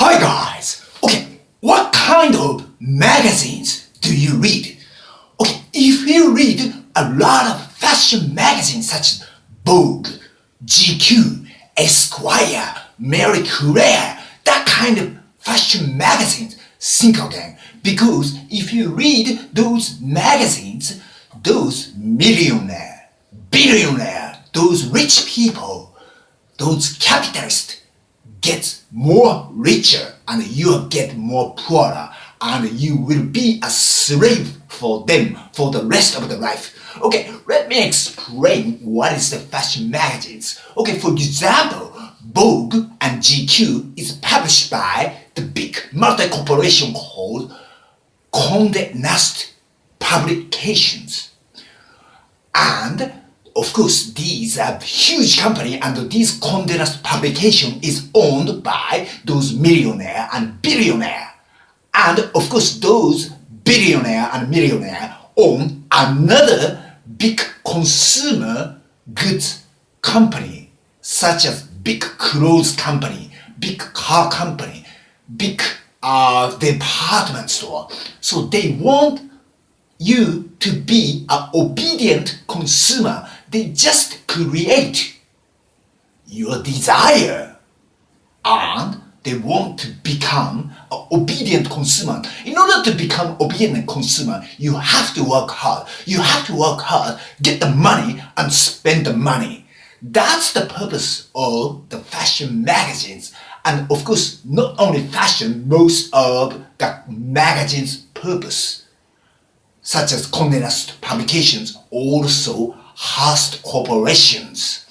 Hi guys! Okay, what kind of magazines do you read? Okay, if you read a lot of fashion magazines such as Vogue, GQ, Esquire, Marie Claire, that kind of fashion magazines, think again. Because if you read those magazines, those millionaire, billionaire, those rich people, those capitalists get more richer and you get more poorer and you will be a slave for them for the rest of their life. Okay, let me explain what is the fashion magazines. Okay, for example, Vogue and GQ is published by the big multi-corporation called Condé Nast Publications. And of course, these are huge company and this Condé Nast publication is owned by those millionaire and billionaire. And of course, those billionaire and millionaire own another big consumer goods company, such as big clothes company, big car company, big department store. So they want you to be an obedient consumer. They just create your desire and they want to become an obedient consumer. In order to become obedient consumer, you have to work hard. You have to work hard, get the money and spend the money. That's the purpose of the fashion magazines. And of course, not only fashion, most of the magazines' purpose, such as Condé Nast Publications, also Hearst corporations.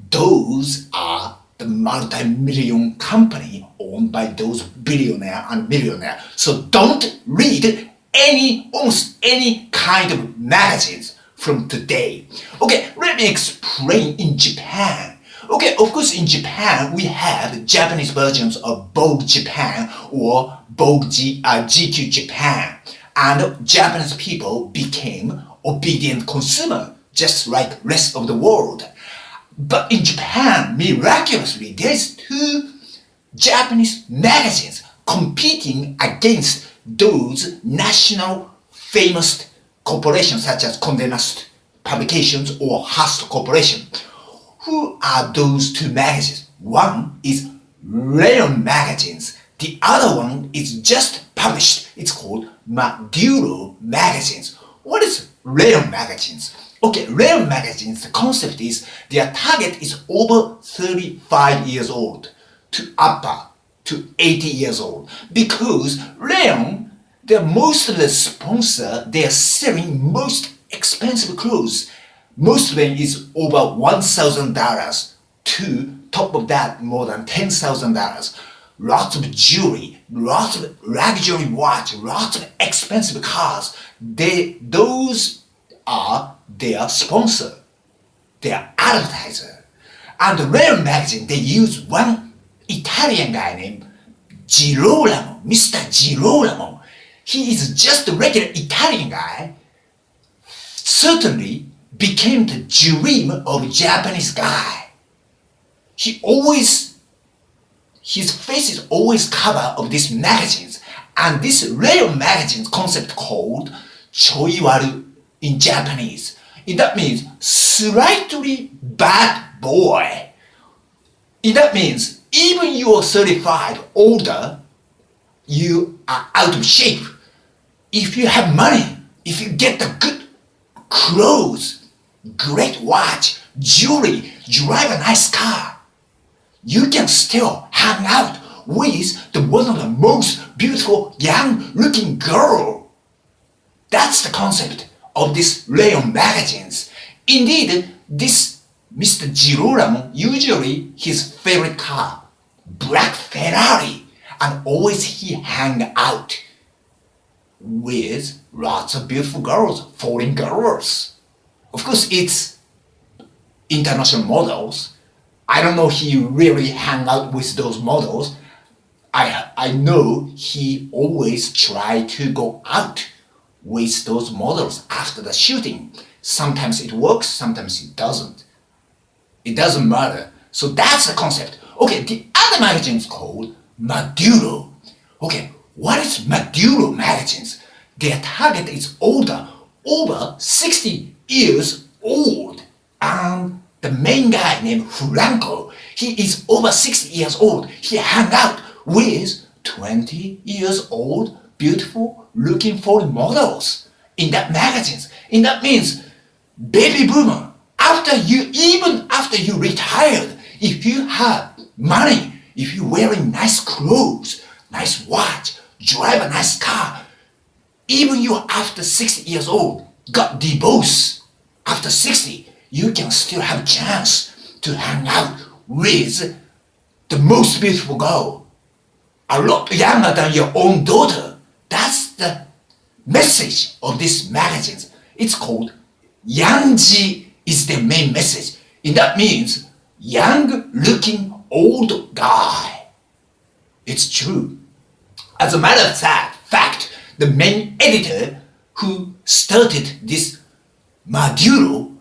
Those are the multi-million company owned by those billionaire and millionaire. So don't read almost any kind of magazines from today. Okay, let me explain in Japan. Okay, of course in Japan we have Japanese versions of Vogue Japan or Vogue GQ Japan. And Japanese people became obedient consumer, just like rest of the world. But in Japan, miraculously, there's two Japanese magazines competing against those national famous corporations such as Condé Nast Publications or Hearst Corporation. Who are those two magazines? One is Rayon Magazines. The other one is just published. It's called Maduro Magazines. What is Rayon Magazines? Okay, Rayon Magazines, the concept is their target is over 35 years old to upper to 80 years old. Because Rayon, they're most of the sponsor, they're selling most expensive clothes. Most of them is over $1,000 to top of that more than $10,000. Lots of jewelry, lots of luxury watch, lots of expensive cars. Those are their sponsor, their advertiser. And the Rayon magazine, they use one Italian guy named Girolamo, Mr. Girolamo. He is just a regular Italian guy. Certainly became the dream of a Japanese guy. His face is always cover of these magazines. And this Rayon magazine's concept called Choiwaru in Japanese. That means slightly bad boy. That means even you are 35 older, you are out of shape. If you have money, if you get the good clothes, great watch, jewelry, drive a nice car, you can still hang out with one of the most beautiful young looking girl. That's the concept of this Rayon magazines. Indeed, this Mr. Girolamo, usually his favorite car, black Ferrari, and always he hang out with lots of beautiful girls, foreign girls. Of course, it's international models. I don't know he really hang out with those models. I know he always try to go out with those models after the shooting. Sometimes it works, sometimes it doesn't. It doesn't matter. So that's the concept. Okay, the other magazine is called Maduro. Okay, what is Maduro magazines? Their target is older, over 60 years old. And the main guy named Franco, he is over 60 years old. He hung out with 20 years old, beautiful looking foreign models in that magazines. And that means baby boomer, even after you retired, if you have money, if you're wearing nice clothes, nice watch, drive a nice car, even you after 60 years old got divorced, after 60, you can still have a chance to hang out with the most beautiful girl, a lot younger than your own daughter. That's the message of this magazine. It's called Yangji is the main message. And that means young looking old guy. It's true. As a matter of fact, the main editor who started this Maduro,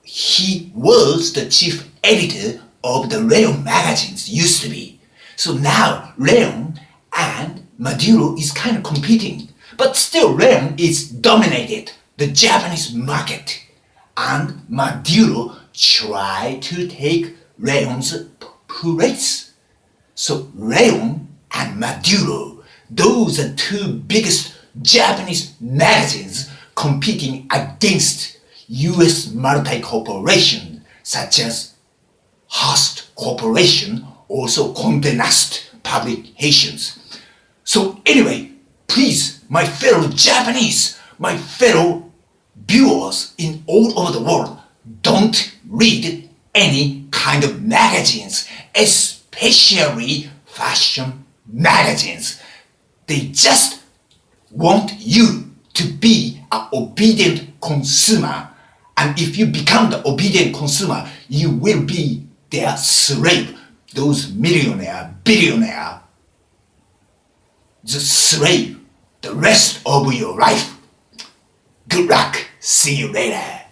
he was the chief editor of the Leon magazines, used to be. So now Leon and Maduro is kind of competing. But still Leon is dominated the Japanese market. And Maduro tried to take Leon's place. So Leon and Maduro, those are two biggest Japanese magazines competing against US multi-corporation such as Hearst Corporation, also Condé Nast publications. So anyway, please, my fellow Japanese, my fellow viewers in all over the world, don't read any kind of magazines, especially fashion magazines. They just want you to be an obedient consumer. And if you become the obedient consumer, you will be their slave. Those millionaire, billionaire, the slave, the rest of your life. Good luck. See you later.